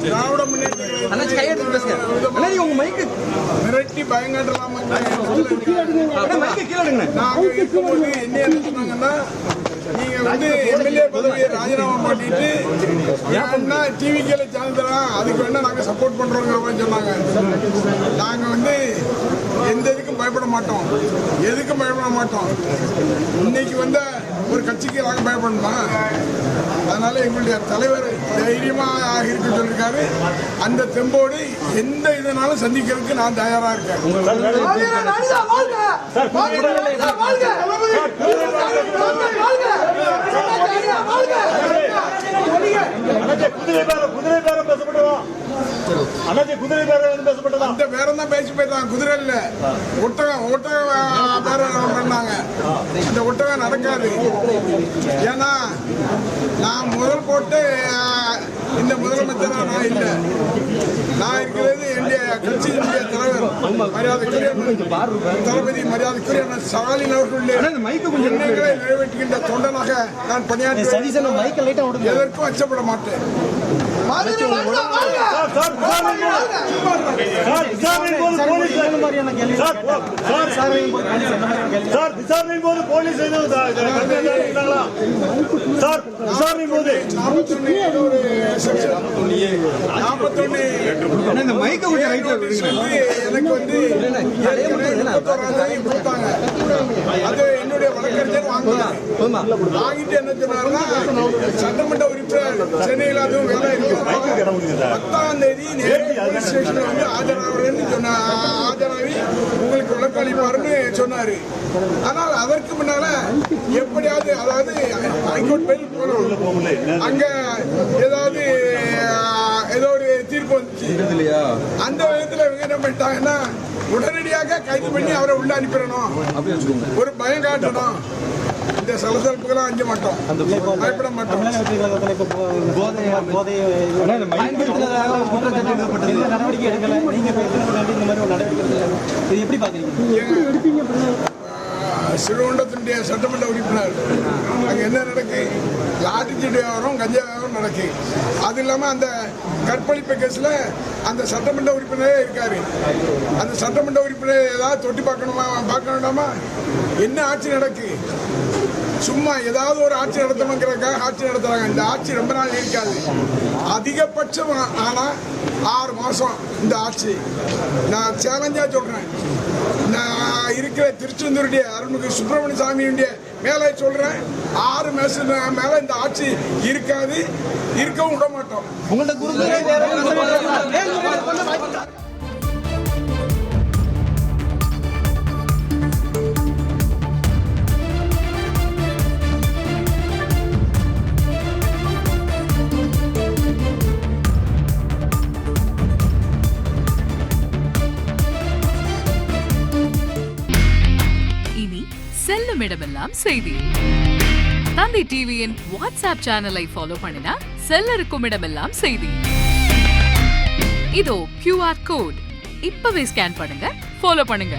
திராவிட முன்னேற்ற உங்க மைக்கு மிரட்டி பயங்கரலாமா நாங்க இருக்கும்போது என்ன சொன்னாங்கன்னா, நீங்க வந்து எம்எல்ஏ பதவியை ராஜினாமா பண்ணிட்டு ஏன்னா டிவிக்கில சேனல் தரலாம், அதுக்கு வேணா நாங்க சப்போர்ட் பண்றோங்கிற மாதிரி சொன்னாங்க. நாங்க வந்து எந்த இதுக்கும் பயப்பட மாட்டோம், எதுக்கும் பயப்பட மாட்டோம். இன்னைக்கு வந்த ஒரு கட்சிக்கு நாங்க பயப்படணுமா? அதனால எங்களுடைய தலைவர் தைரியமா இருக்க சொல்லியிருக்காரு. அந்த தெம்போடு எந்த இதனாலும் சந்திக்கிறதுக்கு நான் தயாரா இருக்கேன். அந்த பேரம் தான் பேசி போயிட்டாங்க. குதிரை இல்ல, ஒட்டகம் பேரம் பண்ணாங்க. அந்த ஒட்டகம் நடக்காது. ஏன்னா நான் முதல் போட்டு இந்த முதலமைச்சரா நான் இல்லை. நான் இருக்கிறது என்னுடைய கட்சியினுடைய தலைவர் மரியாதைக்குரிய தளபதி மரியாதைக்குரிய ஸ்டாலின் அவர்களுடைய எண்ணங்களை நிறைவேற்றுகின்ற தொண்டனாக நான் பணியாற்றி எதற்கும் அச்சப்பட மாட்டேன். எனக்கு வந்து அது என்னுடைய வழக்கறிஞர் வாங்கிட்டு என்ன சொன்னாருன்னா, சட்டமன்ற உறுப்பினர் சென்னையில் அதுவும் வேலை இருக்கு, 10ஆம் தேதி போலீஸ் ஸ்டேஷன்ல வந்து ஆஜராகி உங்களுக்கு விளக்களிப்பாருன்னு சொன்னாரு. ஆனால் அதற்கு முன்னால எப்படியாவது, அதாவது ஹைகோர்ட் பெயில் போகணும், அங்க ஏதாவது ஏதோ ஒரு தீர்ப்பு வந்துச்சு. அந்த விதத்துல இவங்க என்ன பண்ணிட்டாங்கன்னா, உடனடியாக கைது பண்ணி அவரை உள்ள அனுப்பிடணும், ஒரு பயம் காட்டணும். இந்த சலசலப்புகளாம் அஞ்ச மாட்டோம், பயப்பட மாட்டோம். சிறுவண்டத்தினுடைய சட்டமன்ற உறுப்பினர் அங்கே என்ன நடக்கு, லாட்டரி வியாபாரம், கஞ்சா வியாபாரம் நடக்கு. அது இல்லாமல் அந்த கற்பழிப்பு கேஸில் அந்த சட்டமன்ற உறுப்பினரே இருக்காரு. அந்த சட்டமன்ற உறுப்பினர் ஏதாவது தொட்டி பார்க்க வேண்டாமா? என்ன ஆட்சி நடக்கு? சும்மா ஏதாவது ஒரு ஆட்சி நடத்தணுங்கிறதுக்காக ஆட்சி நடத்துறாங்க. இந்த ஆட்சி ரொம்ப நாள் இருக்காது, அதிகபட்சம் ஆனா 6 மாசம் இந்த ஆட்சி. நான் சேலஞ்சா சொல்றேன், நான் இருக்கிற திருச்செந்தூருடைய அருள்மிகு சுப்பிரமணிய சாமியுடைய மேலே சொல்றேன், 6 மாசம் மேல இந்த ஆட்சி இருக்காது, இருக்கவும் விட மாட்டோம். செல்லும் இடமெல்லாம் செய்தி. தந்தி டிவியின் வாட்ஸ்அப் சேனலை ஃபாலோ பண்ணினா செல்லருக்கும் இடமெல்லாம் செய்தி. இதோ QR கோட், இப்பவே ஸ்கேன் பண்ணுங்க, ஃபாலோ பண்ணுங்க.